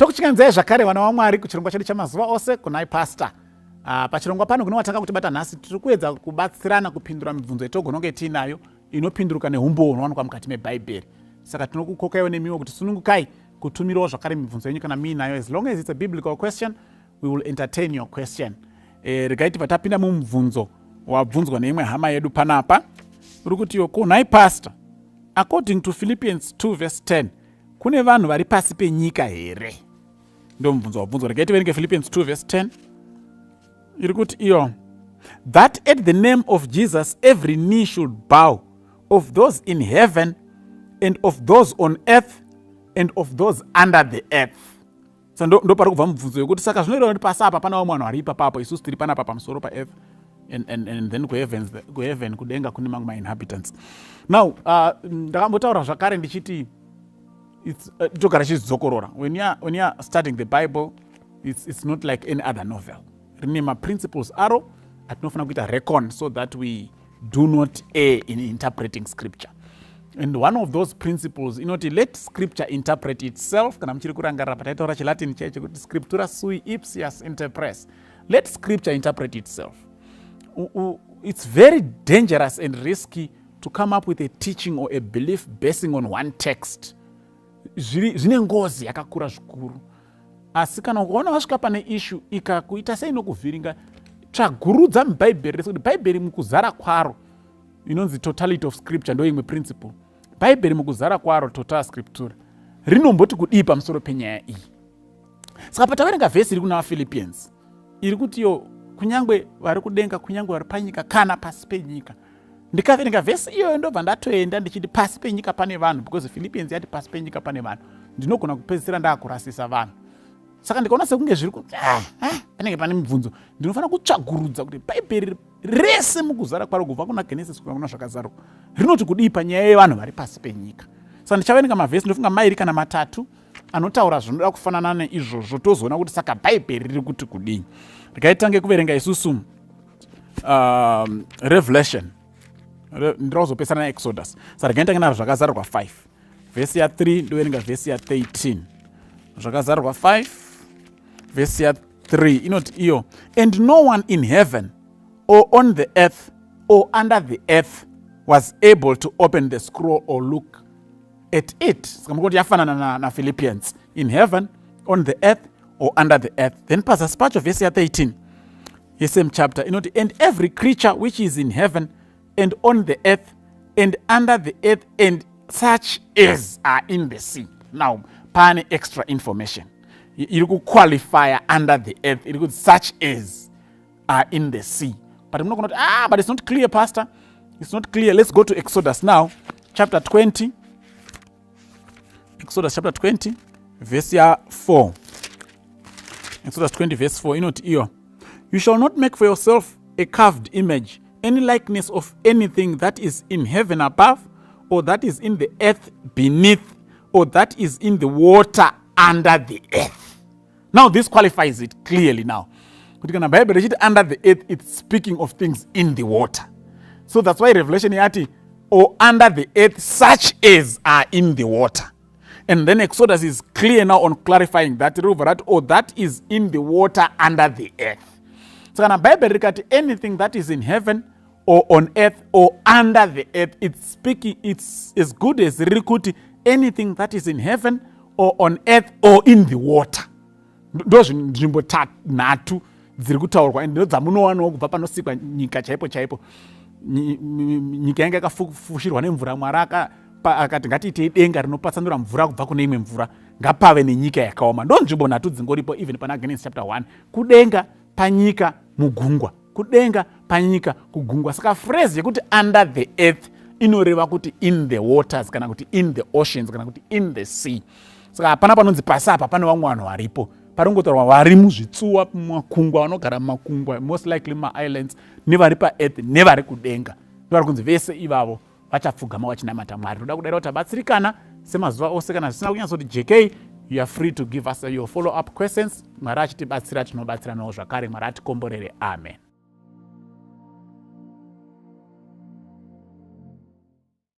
tokuchinganzai zvakare vana vaMwari kuchirongwa chedu chamazuva ose kunhai Pastor. Pachirongwa pano kuno wataka kuti bata nhasi tiri kuedza kubatsirana kupindura mibvunzo yetogona kunge tiinayo inopinduruka neumbo hunowanikwa mukati mebhaibheri. Saka tinokukokaiwo nemiwo kuti sunungukai kutumirawo zvakare mibvunzo yenyu kana muinayo. As long as it's a biblical question, we will entertain your question. Regai tibva tapinda mumubvunzo wabvunzwa neimwe hama yedu panapa. Uri kuti kunhai Pastor, according to Philippians 2 verse 10, kune vanhu vari pasi penyika here? Ndo mubvunzo wabvunzwa. Regai tiverenge Philippians 2 verse 10. Iri kuti iyo, that at the name of Jesus every knee should bow, of those in heaven and of those on earth and of those under the earth. So ndo pari kubva mubvunzo yokuti saka zvinoita kuti pasi apa pana vamwe vanhu vari ipapapo, isusu tiri panapa pamusoro paearth, and then kuheaven kudenga kune mamwe ma-inhabitants. Now ndakambotaura zvakare ndichiti togara chizokorora. When you are studying the Bible, it's not like any other novel. Rine ma-principles aro atinofana kuita recon so that we do not err in interpreting scripture. And one of those principles, let scripture interpret itself. Kana mchiri kurangarira pataitaura chiLatin chaicho kuti scriptura sui ipsias interpres. Let scripture interpret itself. It's very dangerous and risky to come up with a teaching or a belief basing on one text. Zvine ngozi yakakura zvikuru. Asi kana ukaona wasvika pane issue ikakuita seinokuvhiringa, tsvagurudza mubhaibheri, kuti bhaibheri mukuzara kwaro inonzi totality of scripture ndo imwe principle. Bhaibheri mukuzara kwaro total scriptura rinomboti kudii pamusoro penyaya iyi. Saka pataverenga vhesi iri kuna Philippians iri kuti kunyangwe vari kudenga, kunyangwe vari panyika kana pasi penyika. Ndikaverenga vhesi iyoyo ndobva ndatoenda ndichiti pasi penyika pane vanhu, because Philippians yati pasi penyika pane vanhu. Ndinogona kupedzisira ndaakurasisa vanhu. Saka ndikaona sekunge zviri kuti panenge pane mibvunzo ndinofanira kutsvagurudza kuti bhaibheri rese mukuzara kwaro kubva kuna Genesis kusvika kuna zvakazarwa rinoti kudii panyaya yevanhu vari pasi penyika. Saka ndichaverenga mavhesi ndofunga mairi kana matatu anotaura zvinoda kufanana neizvozvo, tozoona kuti saka bhaibheri riri kuti kudii. Ndikaitange kuverenga isusu Revelation, ndirazopesana naExodus. Saka ndikaitange nazvo zvakazarwa 5 vhesi ya 3 ndoverenga vhesi ya 13. Zvakazarwa 5 vhesi ya 3 inoti iyo, and no one in heaven or on the earth or under the earth was able to open the scroll or look at it. Saka mukoti yafanana na Philippians, in heaven, on the earth or under the earth. Then pazasi pacho vhesi ya 13 yesame chapter inoti, and every creature which is in heaven and on the earth and under the earth and such as are in the sea. Now pane extra information iri kuqualify under the earth, iri kuti such as are in the sea. But munogona kuti but it's not clear, Pastor, it's not clear. Let's go to Exodus now, chapter 20. Exodus chapter 20 verse 4. Exodus 20 verse 4 inoti iyo, you shall not make for yourself a carved image, any likeness of anything that is in heaven above, or that is in the earth beneath, or that is in the water under the earth. Now this qualifies it clearly now. Kuti kana Bible rechiti under the earth, it's speaking of things in the water. So that's why Revelation yati, or under the earth such as are in the water. And then Exodus is clear now on clarifying that, or that is in the water under the earth. So kana Bible rikati anything that is in heaven or on earth or under the earth, it's speaking, it's as good as rikuti anything that is in heaven or on earth or in the water. Ndozvo nzvimbo 3 dziri kutaurwa, ndo dzamunowanawo kubva panosikwa nyika chaipo chaipo. Nyika yanga yakafushirwa nemvura. Mwari akati ngatiitei denga rinopatsanura mvura kubva kune imwe mvura, ngapave nenyika yakaoma. Ndo nzvimbo 3 dzingoripo even pana Genesis chapter 1, kudenga, panyika, mugungwa. Kudenga, panyika, kugungwa. Saka phrase yekuti under the earth inoreva kuti in the waters, kana kuti in the oceans, kana kuti in the sea. Saka hapana panonzi pasi apa pane vamwe vanhu varipo. Paringotaurwa vari muzvitsuwa, mumakungwa, vanogara mumakungwa, most likely ma-islands, nevari paearth, nevari kudenga. Ndovari kunzi vese ivavo vachapfugama vachinamata Mwari. Toda kudai kuti tabatsirikana semazuva ose. Kana zvisina kunyatsoti JK, you are free to give us your follow-up questions. Mwari achitibatsira, tinobatsiranawo zvakare. Mwari atikomborere. Amen.